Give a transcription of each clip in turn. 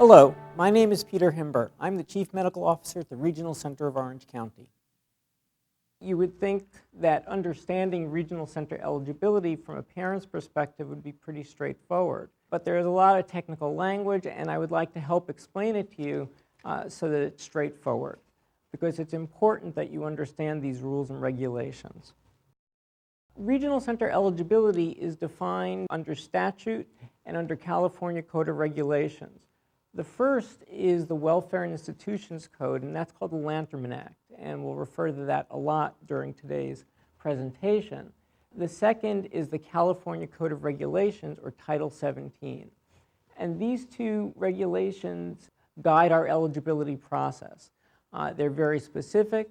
Hello, my name is Peter Himber. I'm the Chief Medical Officer at the Regional Center of Orange County. You would think that understanding regional center eligibility from a parent's perspective would be pretty straightforward, but there's a lot of technical language, and I would like to help explain it to you so that it's straightforward, because it's important that you understand these rules and regulations. Regional center eligibility is defined under statute and under California Code of Regulations. The first is the Welfare and Institutions Code, and that's called the Lanterman Act, and we'll refer to that a lot during today's presentation. The second is the California Code of Regulations, or Title 17. And these two regulations guide our eligibility process. They're very specific,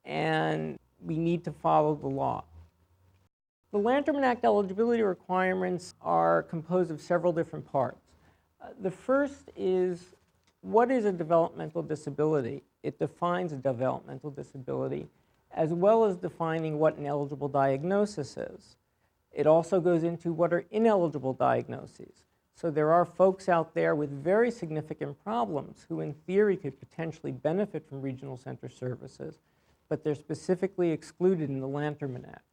and we need to follow the law. The Lanterman Act eligibility requirements are composed of several different parts. The first is, what is a developmental disability? It defines a developmental disability, as well as defining what an eligible diagnosis is. It also goes into what are ineligible diagnoses. So there are folks out there with very significant problems who in theory could potentially benefit from regional center services, but they're specifically excluded in the Lanterman Act.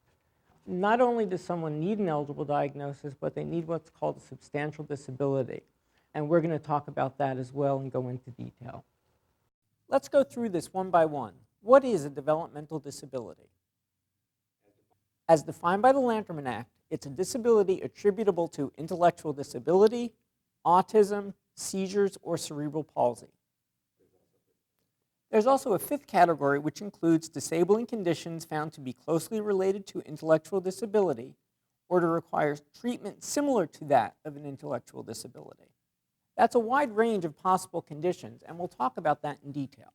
Not only does someone need an eligible diagnosis, but they need what's called a substantial disability. And we're going to talk about that as well and go into detail. Let's go through this one by one. What is a developmental disability? As defined by the Lanterman Act, it's a disability attributable to intellectual disability, autism, seizures, or cerebral palsy. There's also a fifth category, which includes disabling conditions found to be closely related to intellectual disability or to require treatment similar to that of an intellectual disability. That's a wide range of possible conditions, and we'll talk about that in detail.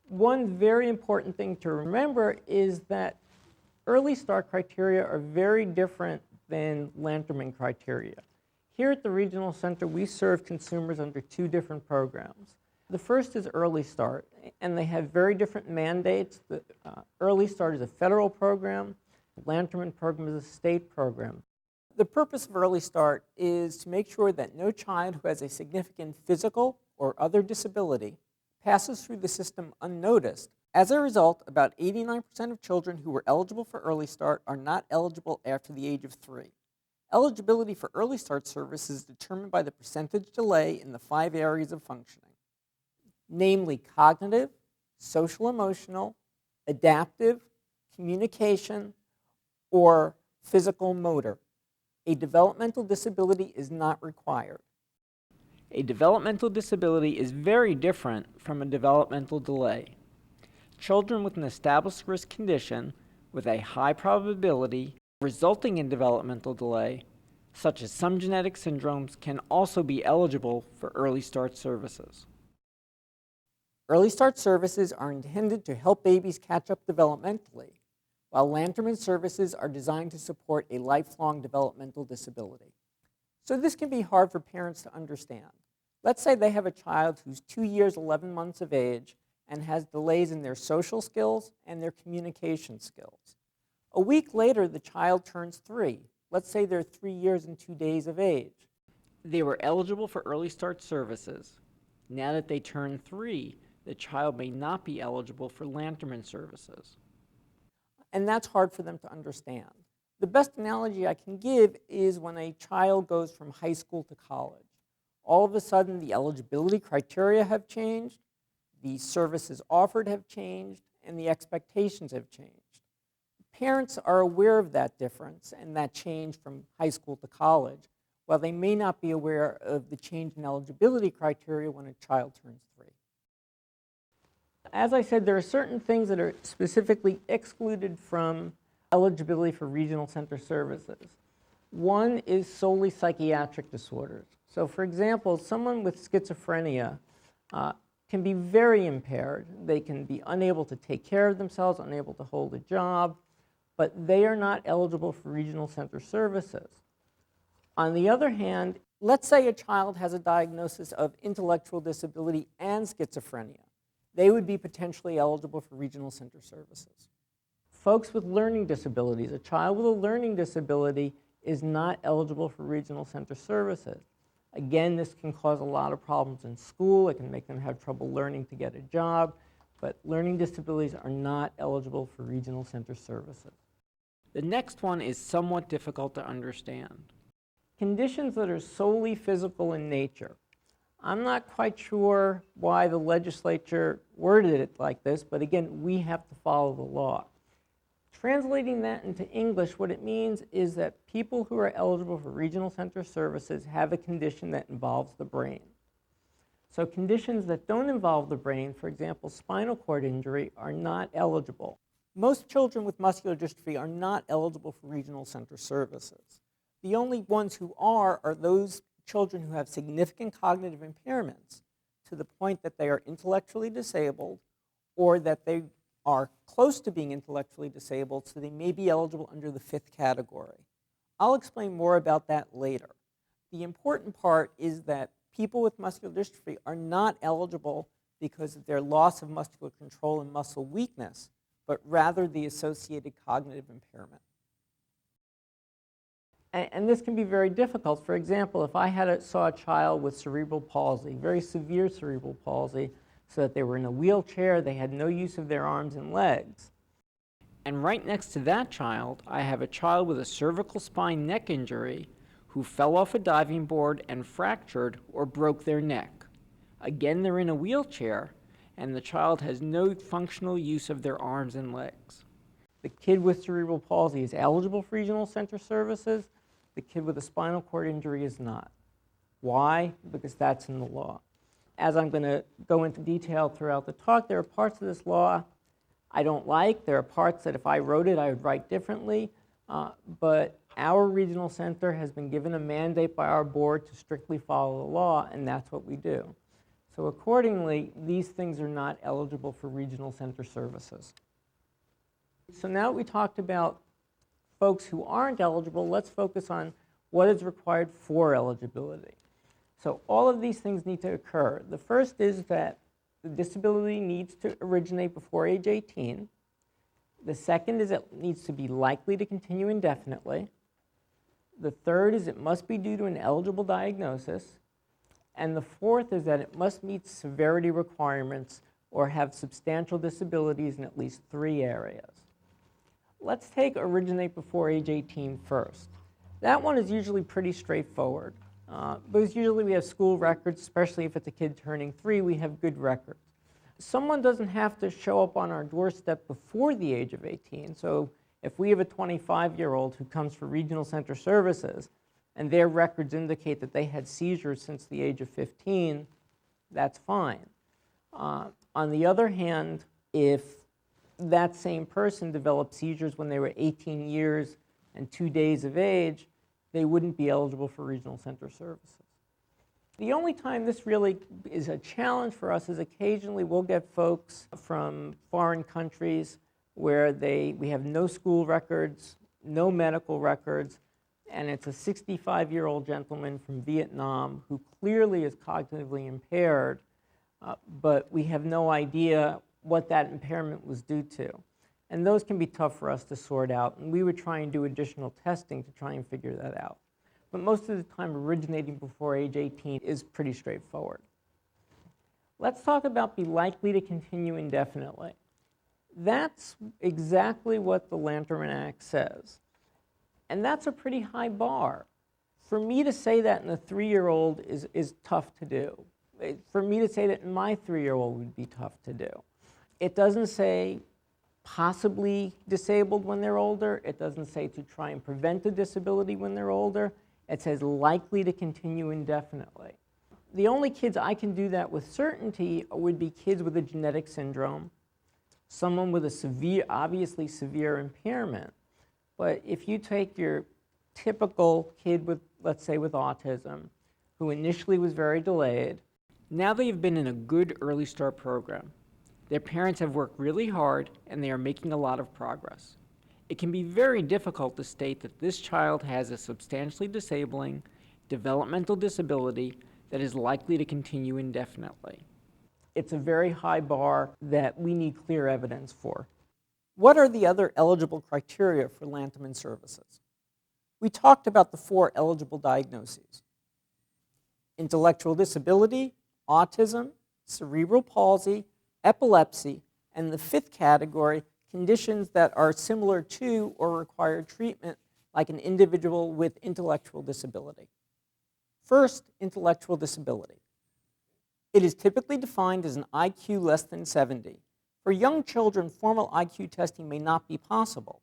One very important thing to remember is that early start criteria are very different than Lanterman criteria. Here at the Regional Center, we serve consumers under two different programs. The first is Early Start, and they have very different mandates. The Early Start is a federal program. The Lanterman program is a state program. The purpose of Early Start is to make sure that no child who has a significant physical or other disability passes through the system unnoticed. As a result, about 89% of children who were eligible for Early Start are not eligible after the age of 3. Eligibility for Early Start service is determined by the percentage delay in the 5 areas of functioning, namely cognitive, social emotional, adaptive, communication, or physical motor. A developmental disability is not required. A developmental disability is very different from a developmental delay. Children with an established risk condition with a high probability resulting in developmental delay, such as some genetic syndromes, can also be eligible for Early Start services. Early Start services are intended to help babies catch up developmentally, while Lanterman services are designed to support a lifelong developmental disability. So this can be hard for parents to understand. Let's say they have a child who's 2 years, 11 months of age and has delays in their social skills and their communication skills. A week later, the child turns 3. Let's say they're 3 years and 2 days of age. They were eligible for Early Start services. Now that they turn 3, the child may not be eligible for Lanterman services. And that's hard for them to understand. The best analogy I can give is when a child goes from high school to college. All of a sudden, the eligibility criteria have changed, the services offered have changed, and the expectations have changed. Parents are aware of that difference and that change from high school to college, while they may not be aware of the change in eligibility criteria when a child turns 3. As I said, there are certain things that are specifically excluded from eligibility for regional center services. One is solely psychiatric disorders. So for example, someone with schizophrenia can be very impaired. They can be unable to take care of themselves, unable to hold a job, but they are not eligible for regional center services. On the other hand, let's say a child has a diagnosis of intellectual disability and schizophrenia. They would be potentially eligible for regional center services. Folks with learning disabilities, a child with a learning disability is not eligible for regional center services. Again, this can cause a lot of problems in school. It can make them have trouble learning to get a job, but learning disabilities are not eligible for regional center services. The next one is somewhat difficult to understand. Conditions that are solely physical in nature. I'm not quite sure why the legislature worded it like this, but again, we have to follow the law. Translating that into English, what it means is that people who are eligible for regional center services have a condition that involves the brain. So conditions that don't involve the brain, for example, spinal cord injury, are not eligible. Most children with muscular dystrophy are not eligible for regional center services. The only ones who are those children who have significant cognitive impairments to the point that they are intellectually disabled or that they are close to being intellectually disabled, so they may be eligible under the 5th category. I'll explain more about that later. The important part is that people with muscular dystrophy are not eligible because of their loss of muscular control and muscle weakness, but rather the associated cognitive impairment. And this can be very difficult. For example, if I saw a child with cerebral palsy, very severe cerebral palsy, so that they were in a wheelchair, they had no use of their arms and legs. And right next to that child, I have a child with a cervical spine neck injury who fell off a diving board and fractured or broke their neck. Again, they're in a wheelchair, and the child has no functional use of their arms and legs. The kid with cerebral palsy is eligible for regional center services. The kid with a spinal cord injury is not. Why? Because that's in the law. As I'm going to go into detail throughout the talk, there are parts of this law I don't like. There are parts that if I wrote it, I would write differently. But our regional center has been given a mandate by our board to strictly follow the law, and that's what we do. So accordingly, these things are not eligible for regional center services. So now that we talked about folks who aren't eligible, let's focus on what is required for eligibility. So all of these things need to occur. The first is that the disability needs to originate before age 18. The second is it needs to be likely to continue indefinitely. The third is it must be due to an eligible diagnosis. And the fourth is that it must meet severity requirements or have substantial disabilities in at least 3 areas. Let's take originate before age 18 first. That one is usually pretty straightforward. Because usually we have school records, especially if it's a kid turning 3, we have good records. Someone doesn't have to show up on our doorstep before the age of 18. So if we have a 25-year-old who comes for regional center services and their records indicate that they had seizures since the age of 15, that's fine. On the other hand, if that same person developed seizures when they were 18 years and 2 days of age, they wouldn't be eligible for regional center services. The only time this really is a challenge for us is occasionally we'll get folks from foreign countries where we have no school records, no medical records, and it's a 65-year-old gentleman from Vietnam who clearly is cognitively impaired, but we have no idea what that impairment was due to. And those can be tough for us to sort out, and we would try and do additional testing to try and figure that out. But most of the time, originating before age 18 is pretty straightforward. Let's talk about be likely to continue indefinitely. That's exactly what the Lanterman Act says. And that's a pretty high bar. For me to say that in a 3-year-old is tough to do. For me to say that in my 3-year-old would be tough to do. It doesn't say possibly disabled when they're older. It doesn't say to try and prevent a disability when they're older. It says likely to continue indefinitely. The only kids I can do that with certainty would be kids with a genetic syndrome, someone with a severe, obviously severe impairment. But if you take your typical kid with, let's say, with autism, who initially was very delayed, now they've been in a good early start program. Their parents have worked really hard and they are making a lot of progress. It can be very difficult to state that this child has a substantially disabling developmental disability that is likely to continue indefinitely. It's a very high bar that we need clear evidence for. What are the other eligible criteria for Lanterman services? We talked about the 4 eligible diagnoses. intellectual disability, autism, cerebral palsy, epilepsy, and the fifth category, conditions that are similar to or require treatment like an individual with intellectual disability. First, intellectual disability. It is typically defined as an IQ less than 70. For young children, formal IQ testing may not be possible.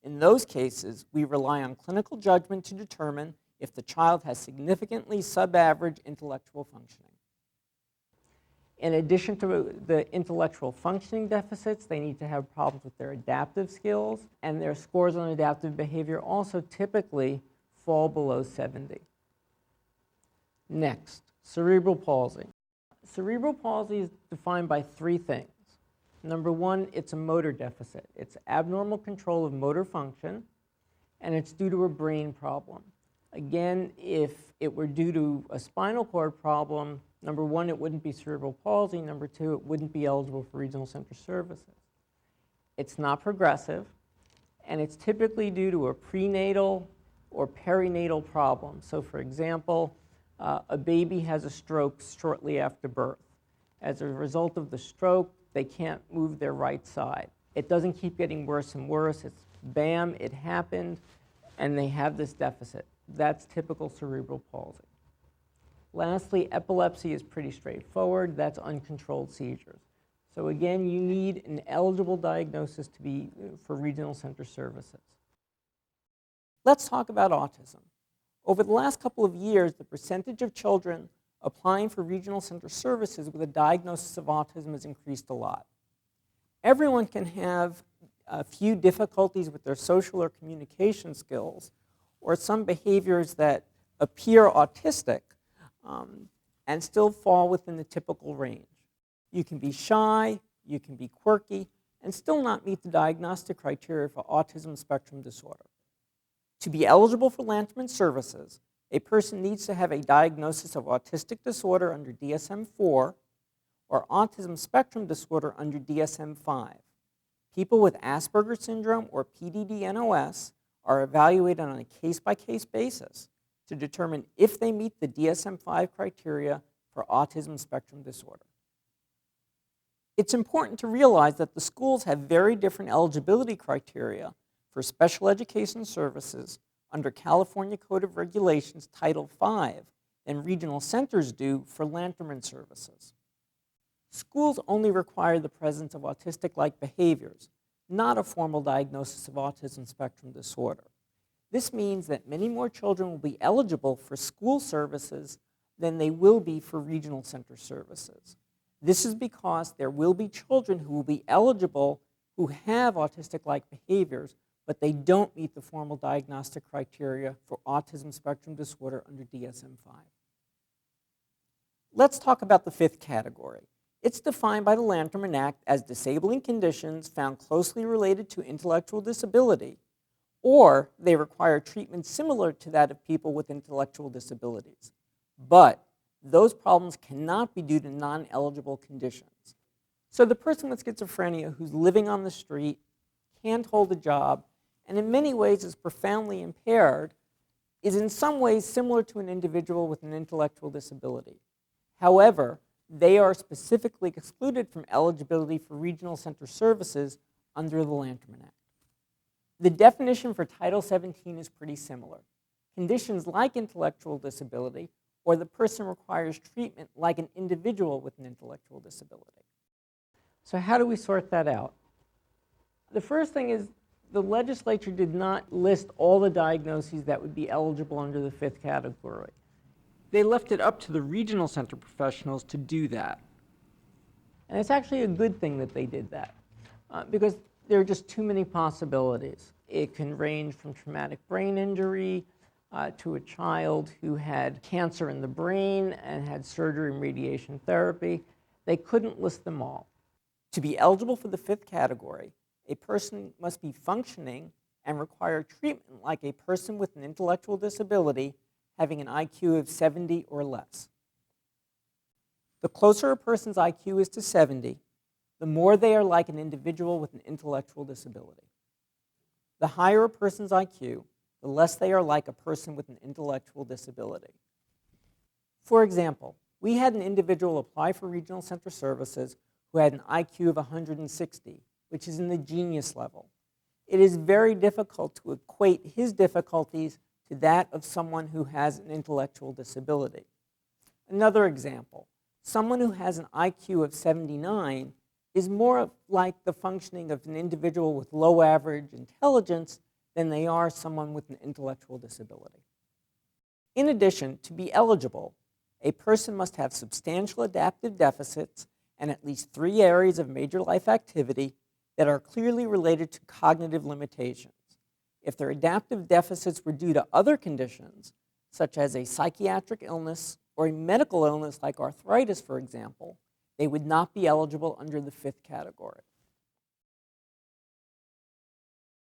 In those cases, we rely on clinical judgment to determine if the child has significantly sub-average intellectual functioning. In addition to the intellectual functioning deficits, they need to have problems with their adaptive skills, and their scores on adaptive behavior also typically fall below 70. Next, cerebral palsy. Cerebral palsy is defined by three things. Number one, it's a motor deficit. It's abnormal control of motor function, and it's due to a brain problem. Again, if it were due to a spinal cord problem, number one, it wouldn't be cerebral palsy. Number two, it wouldn't be eligible for regional center services. It's not progressive, and it's typically due to a prenatal or perinatal problem. So for example, a baby has a stroke shortly after birth. As a result of the stroke, they can't move their right side. It doesn't keep getting worse and worse. It's bam, it happened, and they have this deficit. That's typical cerebral palsy. Lastly, epilepsy is pretty straightforward. That's uncontrolled seizures. So again, you need an eligible diagnosis to be for regional center services. Let's talk about autism. Over the last couple of years, the percentage of children applying for regional center services with a diagnosis of autism has increased a lot. Everyone can have a few difficulties with their social or communication skills, or some behaviors that appear autistic and still fall within the typical range. You can be shy, you can be quirky, and still not meet the diagnostic criteria for autism spectrum disorder. To be eligible for Lanterman services, a person needs to have a diagnosis of autistic disorder under DSM-4 or autism spectrum disorder under DSM-5. People with Asperger's syndrome or PDD-NOS are evaluated on a case-by-case basis to determine if they meet the DSM-5 criteria for autism spectrum disorder. It's important to realize that the schools have very different eligibility criteria for special education services under California Code of Regulations Title V than regional centers do for Lanterman services. Schools only require the presence of autistic-like behaviors, not a formal diagnosis of autism spectrum disorder. This means that many more children will be eligible for school services than they will be for regional center services. This is because there will be children who will be eligible who have autistic-like behaviors, but they don't meet the formal diagnostic criteria for autism spectrum disorder under DSM-5. Let's talk about the fifth category. It's defined by the Lanterman Act as disabling conditions found closely related to intellectual disability, or they require treatment similar to that of people with intellectual disabilities. But those problems cannot be due to non-eligible conditions. So the person with schizophrenia who's living on the street, can't hold a job, and in many ways is profoundly impaired, is in some ways similar to an individual with an intellectual disability. However, they are specifically excluded from eligibility for regional center services under the Lanterman Act. The definition for Title 17 is pretty similar. Conditions like intellectual disability, or the person requires treatment like an individual with an intellectual disability. So how do we sort that out? The first thing is the legislature did not list all the diagnoses that would be eligible under the fifth category. They left it up to the regional center professionals to do that. And it's actually a good thing that they did that because there are just too many possibilities. It can range from traumatic brain injury to a child who had cancer in the brain and had surgery and radiation therapy. They couldn't list them all. To be eligible for the fifth category, a person must be functioning and require treatment like a person with an intellectual disability having an IQ of 70 or less. The closer a person's IQ is to 70, the more they are like an individual with an intellectual disability. The higher a person's IQ, the less they are like a person with an intellectual disability. For example, we had an individual apply for regional center services who had an IQ of 160, which is in the genius level. It is very difficult to equate his difficulties to that of someone who has an intellectual disability. Another example, someone who has an IQ of 79 is more like the functioning of an individual with low average intelligence than they are someone with an intellectual disability. In addition, to be eligible, a person must have substantial adaptive deficits and at least 3 areas of major life activity that are clearly related to cognitive limitations. If their adaptive deficits were due to other conditions, such as a psychiatric illness or a medical illness like arthritis, for example, they would not be eligible under the 5th category.